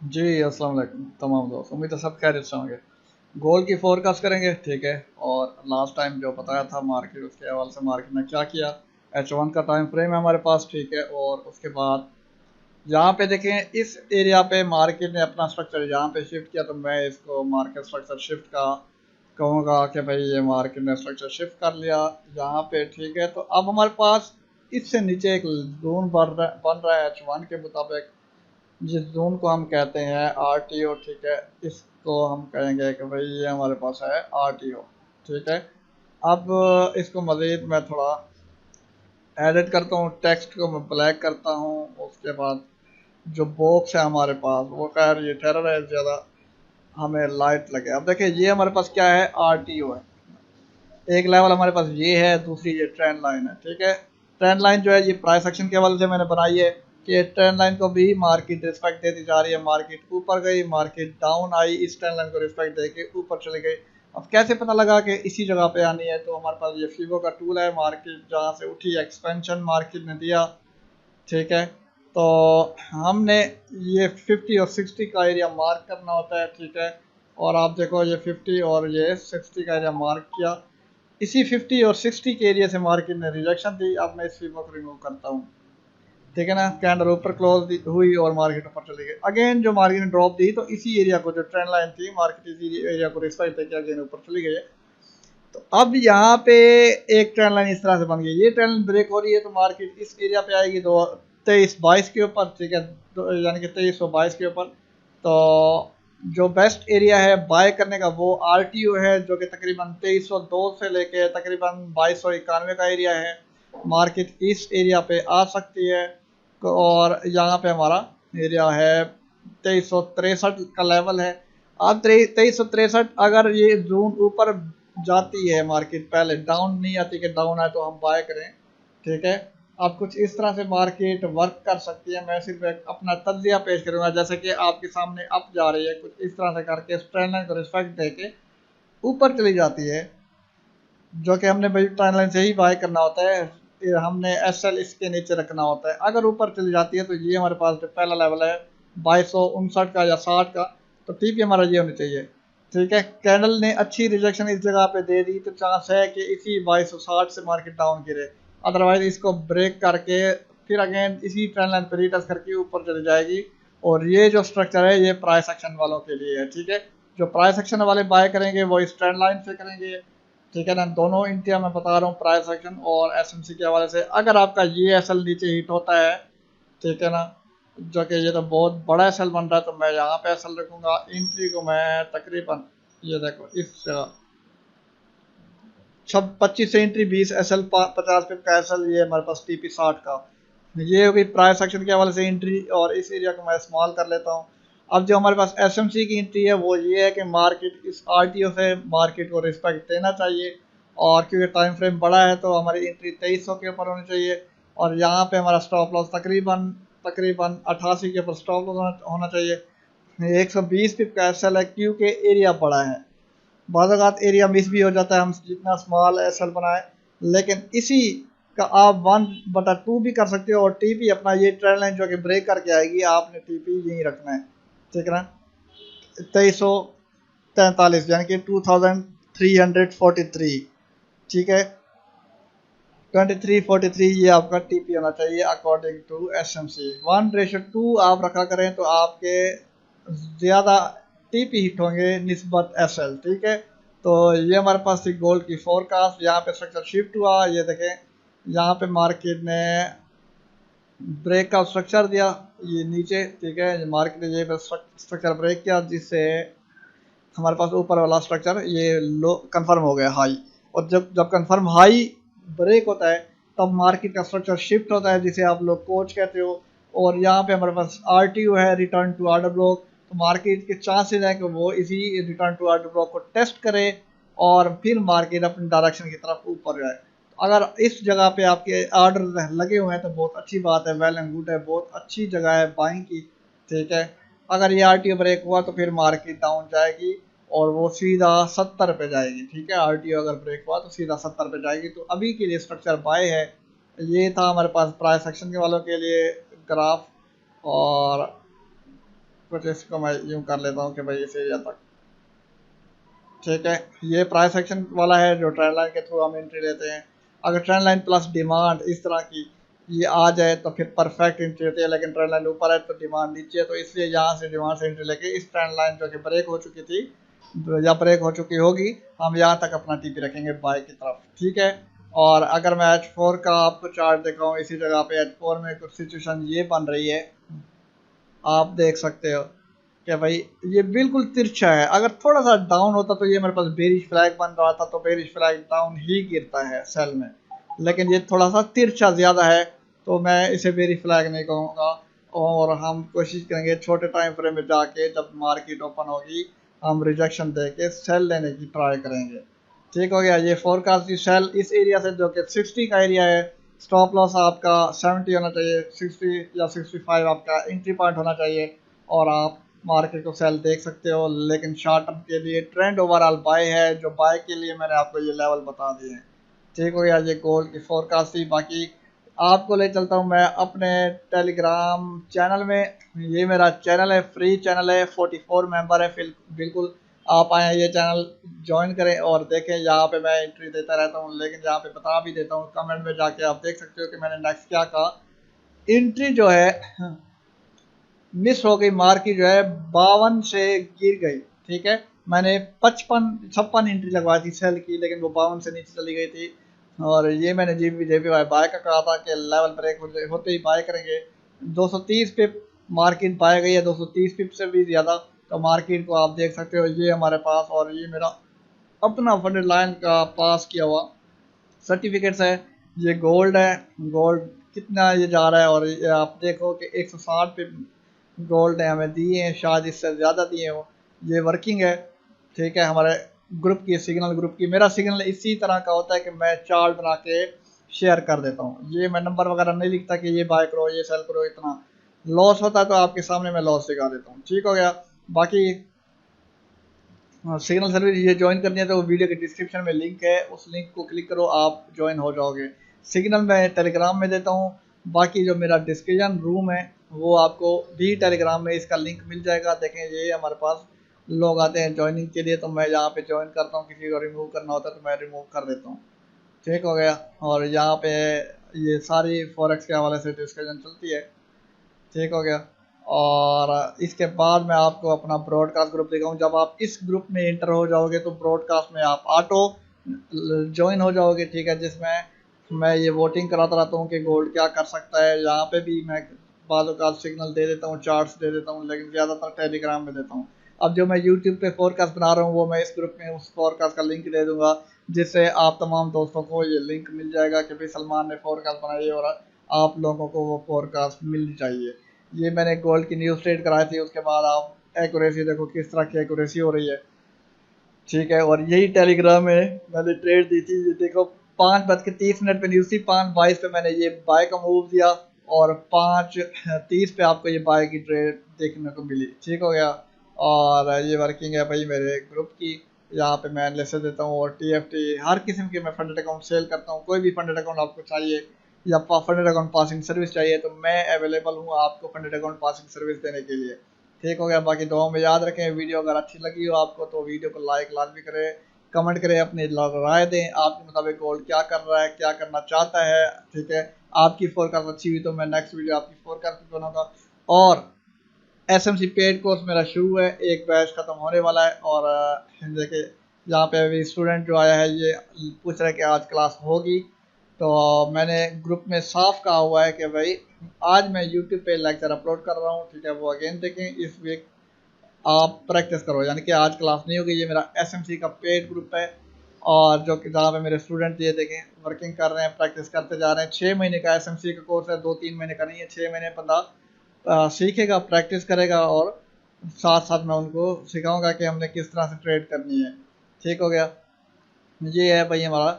जी अस्सलाम वालेकुम तमाम दोस्त, उम्मीद है सब खैरियत से होंगे। गोल्ड की फोरकास्ट करेंगे, ठीक है। और लास्ट टाइम जो बताया था मार्केट, उसके हवाले से मार्केट ने क्या किया। H1 का टाइम फ्रेम है हमारे पास, ठीक है। और उसके बाद यहाँ पे देखें, इस एरिया पे मार्केट ने अपना स्ट्रक्चर यहाँ पे शिफ्ट किया, तो मैं इसको मार्केट स्ट्रक्चर शिफ्ट का कहूँगा कि भाई ये मार्केट ने स्ट्रक्चर शिफ्ट कर लिया यहाँ पे, ठीक है। तो अब हमारे पास इससे नीचे एक जोन बन रहा है H1 के मुताबिक, जिस जोन को हम कहते हैं RTO, ठीक है। इसको हम कहेंगे कि भाई ये हमारे पास है RTO, ठीक है। अब इसको मज़ीद मैं थोड़ा एडिट करता हूँ, टेक्स्ट को मैं ब्लैक करता हूँ। उसके बाद जो बॉक्स है हमारे पास, वो खैर ये टेरर है ज़्यादा, हमें लाइट लगे। अब देखिए ये हमारे पास क्या है, RTO है। एक लेवल हमारे पास ये है, दूसरी ये ट्रेंड लाइन है, ठीक है। ट्रेंड लाइन जो है ये प्राइस एक्शन के हवाले से मैंने बनाई है कि ट्रेंड लाइन को भी मार्केट रिस्पेक्ट देती जा रही है। मार्केट ऊपर गई, मार्केट डाउन आई, इस ट्रेंड लाइन को रिस्पेक्ट दे के ऊपर चली गई। अब कैसे पता लगा कि इसी जगह पे आनी है, तो हमारे पास ये फीबो का टूल है। मार्केट जहाँ से उठी, एक्सपेंशन मार्केट ने दिया, ठीक है। तो हमने ये 50 और 60 का एरिया मार्क करना होता है, ठीक है। और आप देखो ये 50 और ये 60 का एरिया मार्क किया। इसी 50 और 60 के एरिया से मार्केट ने रिजेक्शन दी। अब मैं इस फीबो को रिमूव करता हूँ, ठीक है ना। कैंडल ऊपर क्लोज हुई और मार्केट ऊपर चली गई। अगेन जो मार्केट ने ड्रॉप दी, तो इसी एरिया को, जो ट्रेंड लाइन थी, मार्केट इसी एरिया को रिस्पेक्ट देके अगेन ऊपर चली गई है। तो अब यहाँ पे एक ट्रेंड लाइन इस तरह से बन गई, ये ट्रेंड लाइन ब्रेक हो रही है, तो मार्केट इस एरिया पे आएगी, दो 2322 के ऊपर, ठीक है। यानी कि 2322 के ऊपर। तो जो बेस्ट एरिया है बाय करने का, वो RTO है, जो कि तकरीबन 2302 से लेके तकरीबन 2291 का एरिया है। मार्केट इस एरिया पे आ सकती है। और यहाँ पे हमारा एरिया है 2363 का लेवल है। अब 2363, अगर ये जोन ऊपर जाती है मार्केट, पहले डाउन नहीं आती कि डाउन आए तो हम बाय करें, ठीक है। अब कुछ इस तरह से मार्केट वर्क कर सकती है। मैं सिर्फ एक अपना तज्जिया पेश करूंगा, जैसे कि आपके सामने अप जा रही है, कुछ इस तरह से करके ट्रेंड लाइन को रिस्पेक्ट देके ऊपर चली जाती है, जो कि हमने भाई ट्रेंड लाइन से ही बाय करना होता है। ये हमने SL इसके नीचे रखना होता है। अगर ऊपर चली जाती है, तो ये हमारे पास जो पहला लेवल है 2259 का या 60 का, तो TP हमारा ये होनी चाहिए, ठीक है। कैंडल ने अच्छी रिजेक्शन इस जगह पे दे दी, तो चांस है कि इसी 2260 से मार्केट डाउन गिरे। अदरवाइज इसको ब्रेक करके फिर अगेन इसी ट्रेंड लाइन पर रीटच करके ऊपर चली जाएगी। और ये जो स्ट्रक्चर है, ये प्राइस एक्शन वालों के लिए है, ठीक है। जो प्राइस एक्शन वाले बाय करेंगे वो इस ट्रेंड लाइन से करेंगे, ठीक है ना। दोनों इंडिया में बता रहा हूँ, प्राइस एक्शन और SMC के हवाले से। अगर आपका ये SL नीचे हिट होता है, ठीक है ना, जो कि ये तो बहुत बड़ा SL बन रहा है, तो मैं यहाँ पे SL रखूँगा। एंट्री को मैं तकरीबन, ये देखो इस जगह, सब 25 से एंट्री, 20 SL, 50 पिप का SL, ये हमारे पास TP 60 का। ये हो गई प्राइस एक्शन के हवाले से एंट्री, और इस एरिया को मैं स्मॉल कर लेता हूँ। अब जो हमारे पास SMC की एंट्री है, वो ये है कि मार्केट इस RTO से मार्केट को रिस्पेक्ट देना चाहिए। और क्योंकि टाइम फ्रेम बड़ा है, तो हमारी एंट्री 2300 के ऊपर होनी चाहिए। और यहाँ पे हमारा स्टॉप लॉस तकरीबन तकरीबन 88 के ऊपर स्टॉप लॉस होना चाहिए। 120 पिप का SL है, क्योंकि एरिया बड़ा है। बाज़ात एरिया मिस भी हो जाता है, हम जितना स्मॉल SL बनाए। लेकिन इसी का आप 1/2 भी कर सकते हो। और TP अपना ये ट्रेंड लाइन जो कि ब्रेक करके आएगी, आपने TP यहीं रखना है, ठीक है ना। 2343, यानी कि 2343, ठीक है। 2343 ये आपका TP होना चाहिए अकॉर्डिंग टू SMC। 1:2 आप रखा करें, तो आपके ज़्यादा TP हिट होंगे निस्बत SL, ठीक है। तो ये हमारे पास थी गोल्ड की फोरकास्ट। यहाँ पे स्ट्रक्चर शिफ्ट हुआ, ये देखें, यहाँ पे मार्केट ने ब्रेक का स्ट्रक्चर दिया, ये नीचे, ठीक है। मार्केट ने ये स्ट्रक्चर ब्रेक किया, जिससे हमारे पास ऊपर वाला स्ट्रक्चर ये लो कंफर्म हो गया, हाई। और जब जब कंफर्म हाई ब्रेक होता है, तब मार्केट का स्ट्रक्चर शिफ्ट होता है, जिसे आप लोग कोच कहते हो। और यहाँ पे हमारे पास RTO है, रिटर्न टू ऑर्डर ब्लॉक। तो मार्केट के चांसेस हैं कि वो इसी रिटर्न टू ऑर्डर ब्लॉक को टेस्ट करे, और फिर मार्केट अपनी डायरेक्शन की तरफ ऊपर जाए। अगर इस जगह पे आपके ऑर्डर लगे हुए हैं, तो बहुत अच्छी बात है, वेल एंड गुड है, बहुत अच्छी जगह है बाइंग की, ठीक है। अगर ये RTO ब्रेक हुआ, तो फिर मार्केट डाउन जाएगी, और वो सीधा 70 पे जाएगी, ठीक है। RTO अगर ब्रेक हुआ, तो सीधा 70 पे जाएगी। तो अभी के लिए स्ट्रक्चर बाय है। ये था हमारे पास प्राइस एक्शन के वालों के लिए ग्राफ। और कुछ इसको मैं यूँ कर लेता हूँ कि भाई इस एरिया तक, ठीक है। ये प्राइस एक्शन वाला है जो ट्रेंड लाइन के थ्रू हम एंट्री लेते हैं। अगर ट्रेंड लाइन प्लस डिमांड इस तरह की ये आ जाए तो फिर परफेक्ट एंट्री होती है, लेकिन ट्रेंड लाइन ऊपर है तो डिमांड नीचे है, तो इसलिए यहाँ से डिमांड से एंट्री लेके इस ट्रेंड लाइन जो कि ब्रेक हो चुकी थी या ब्रेक हो चुकी होगी, हम यहाँ तक अपना टीपी रखेंगे बाय की तरफ, ठीक है। और अगर मैं H4 का आपको चार्ट दिखाऊँ इसी जगह पे, H4 में कुछ सिचुएशन ये बन रही है, आप देख सकते हो कि भाई ये बिल्कुल तिरछा है। अगर थोड़ा सा डाउन होता तो ये मेरे पास बेरिश फ्लैग बन रहा था, तो बेरिश फ्लैग डाउन ही गिरता है सेल में, लेकिन ये थोड़ा सा तिरछा ज़्यादा है तो मैं इसे बेरिश फ्लैग नहीं कहूँगा। और हम कोशिश करेंगे छोटे टाइम फ्रेम में जाके जब मार्केट ओपन होगी हम रिजेक्शन दे के सेल लेने की ट्राई करेंगे, ठीक हो गया। ये फोरकास्ट की सेल इस एरिया से जो कि 60 का एरिया है, स्टॉप लॉस आपका 70 होना चाहिए, 60 या 65 आपका एंट्री पॉइंट होना चाहिए, और आप मार्केट को सेल देख सकते हो। लेकिन शॉर्ट टर्म के लिए ट्रेंड ओवरऑल बाय है, जो बाय के लिए मैंने आपको ये लेवल बता दिए हैं, ठीक हो गया। ये गोल्ड की फोरकास्ट थी। बाकी आपको ले चलता हूँ मैं अपने टेलीग्राम चैनल में। ये मेरा चैनल है, फ्री चैनल है, 44 मेंबर है, फिर बिल्कुल आप आए ये चैनल ज्वाइन करें और देखें। यहाँ पे मैं एंट्री देता रहता हूँ, लेकिन यहाँ पे बता भी देता हूँ, कमेंट में जाके आप देख सकते हो कि मैंने नेक्स्ट क्या कहा। एंट्री जो है मिस हो गई, मार्केट जो है 52 से गिर गई, ठीक है। मैंने 55 एंट्री लगवाई थी सेल की, लेकिन वो 52 से नीचे चली गई थी। और ये मैंने जेपी बाय का कहा था कि लेवल ब्रेक होते ही बाय करेंगे। 230 पिप मार्केट बाय गई है, 230 पिप से भी ज़्यादा। तो मार्केट को आप देख सकते हो, ये हमारे पास, और ये मेरा अपना फंडेड लाइन का पास किया हुआ सर्टिफिकेट्स है। ये गोल्ड है, गोल्ड कितना ये जा रहा है, और ये आप देखो कि 160 पे गोल्ड ने हमें दिए हैं, शायद इससे ज़्यादा दिए हो। ये वर्किंग है, ठीक है। हमारे ग्रुप की, सिग्नल ग्रुप की, मेरा सिग्नल इसी तरह का होता है कि मैं चार्ट बना के शेयर कर देता हूँ। ये मैं नंबर वगैरह नहीं लिखता कि ये बाय करो ये सेल करो, इतना लॉस होता है तो आपके सामने मैं लॉस दिखा देता हूँ, ठीक हो गया। बाकी सिग्नल सर्विस ये ज्वाइन करनी है तो वीडियो के डिस्क्रिप्शन में लिंक है, उस लिंक को क्लिक करो, आप ज्वाइन हो जाओगे। सिग्नल मैं टेलीग्राम में देता हूँ। बाकी जो मेरा डिस्कशन रूम है वो आपको भी टेलीग्राम में इसका लिंक मिल जाएगा। देखें ये हमारे पास लोग आते हैं ज्वाइनिंग के लिए, तो मैं यहाँ पे ज्वाइन करता हूँ, किसी को रिमूव करना होता है तो मैं रिमूव कर देता हूँ, ठीक हो गया। और यहाँ पे ये सारी फॉरेक्स के हवाले से डिस्कशन चलती है, ठीक हो गया। और इसके बाद मैं आपको अपना ब्रॉडकास्ट ग्रुप दिखाऊँ। जब आप इस ग्रुप में इंटर हो जाओगे तो ब्रॉडकास्ट में आप ऑटो ज्वाइन हो जाओगे, ठीक है, जिसमें मैं ये वोटिंग कराता रहता हूँ कि गोल्ड क्या कर सकता है। यहाँ पे भी मैं बाद का सिग्नल दे देता हूँ, चार्ट्स दे देता हूँ, लेकिन ज़्यादातर टेलीग्राम में देता हूँ। अब जो मैं यूट्यूब पे फोरकास्ट बना रहा हूँ वो मैं इस ग्रुप में उस फोरकास्ट का लिंक दे दूंगा, जिससे आप तमाम दोस्तों को ये लिंक मिल जाएगा कि भाई सलमान ने फोरकास्ट बनाई है और आप लोगों को वो फोरकास्ट मिलनी चाहिए। ये मैंने गोल्ड की न्यूज़ ट्रेड कराई थी, उसके बाद आप एक्यूरेसी देखो किस तरह की एक्यूरेसी हो रही है, ठीक है। और यही टेलीग्राम में मैंने ट्रेड दी थी, ये देखो 5:30 पे न्यूज़ थी, 5:22 पे मैंने ये बाय का मूव दिया, और 5:30 पे आपको ये बाय की ट्रेड देखने को मिली, ठीक हो गया। और ये वर्किंग है भाई मेरे ग्रुप की, यहाँ पे मैं एनालिसिस देता हूँ, और TFT हर किस्म के मैं फंडेड अकाउंट सेल करता हूँ। कोई भी फंडेड अकाउंट आपको चाहिए या फंडेड अकाउंट पासिंग सर्विस चाहिए तो मैं अवेलेबल हूँ आपको फंडेड अकाउंट पासिंग सर्विस देने के लिए, ठीक हो गया। बाकी दुआ में याद रखें, वीडियो अगर अच्छी लगी हो आपको तो वीडियो को लाइक लाजमी करें, कमेंट करें, अपनी राय दें आपके मुताबिक गोल्ड क्या कर रहा है, क्या करना चाहता है, ठीक है। आपकी फोरकास्ट अच्छी हुई तो मैं नेक्स्ट वीडियो आपकी फोरकास्ट भी बनाऊंगा। और SMC पेड कोर्स मेरा शुरू है, एक बैच ख़त्म होने वाला है। और देखिए यहाँ पे अभी स्टूडेंट जो आया है ये पूछ रहा है कि आज क्लास होगी, तो मैंने ग्रुप में साफ कहा हुआ है कि भाई आज मैं यूट्यूब पे लेक्चर अपलोड कर रहा हूँ, ठीक है, वो अगेन देखें इस वीक आप प्रैक्टिस करो, यानी कि आज क्लास नहीं होगी। ये मेरा SMC का पेड ग्रुप है, और जो कि जहाँ पे मेरे स्टूडेंट ये देखें वर्किंग कर रहे हैं, प्रैक्टिस करते जा रहे हैं। 6 महीने का SMC का कोर्स है, 2-3 महीने का नहीं है, 6 महीने बंदा सीखेगा, प्रैक्टिस करेगा, और साथ साथ मैं उनको सिखाऊंगा कि हमने किस तरह से ट्रेड करनी है, ठीक हो गया। ये है भाई हमारा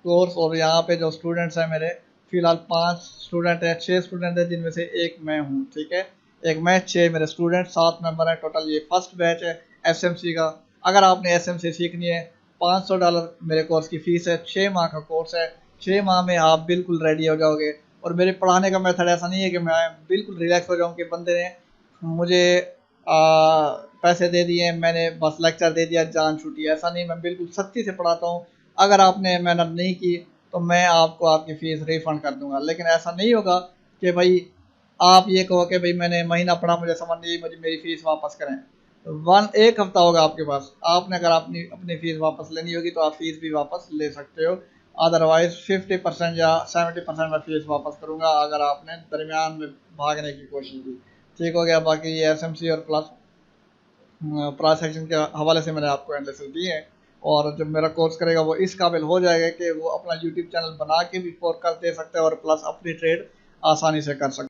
कोर्स। और यहाँ पे जो स्टूडेंट्स हैं मेरे फिलहाल 5 स्टूडेंट हैं, 6 स्टूडेंट हैं, जिनमें से एक मैं हूँ, ठीक है। एक मैं, 6 मेरे स्टूडेंट, 7 मेंबर हैं टोटल। ये फर्स्ट बैच है SMC का। अगर आपने SMC सीखनी है, $500 मेरे कोर्स की फ़ीस है, 6 माह का कोर्स है। 6 माह में आप बिल्कुल रेडी हो जाओगे। और मेरे पढ़ाने का मेथड ऐसा नहीं है कि मैं बिल्कुल रिलैक्स हो जाऊँ कि बंदे ने मुझे पैसे दे दिए मैंने, बस लेक्चर दे दिया, जान छूटी। ऐसा नहीं, मैं बिल्कुल सख्ती से पढ़ाता हूँ। अगर आपने मेहनत नहीं की तो मैं आपको आपकी फ़ीस रिफ़ंड कर दूंगा। लेकिन ऐसा नहीं होगा कि भाई आप ये कहो कि भाई मैंने महीना पढ़ा, मुझे समझ नहीं आई, मुझे मेरी फ़ीस वापस करें। एक हफ्ता होगा आपके पास, आपने अगर अपनी अपनी फ़ीस वापस लेनी होगी तो आप फ़ीस भी वापस ले सकते हो। अदरवाइज़ 50% या 70% मैं फ़ीस वापस करूँगा अगर आपने दरमियान में भागने की कोशिश की। ठीक हो गया। बाकी ये एसएमसी और प्लस प्राइस एक्शन के हवाले से मैंने आपको एनालिसिस दिए हैं। और जब मेरा कोर्स करेगा वो इस काबिल हो जाएगा कि वो अपना यूट्यूब चैनल बना के भी फोरकास्ट दे सकता है और प्लस अपनी ट्रेड आसानी से कर सकता है।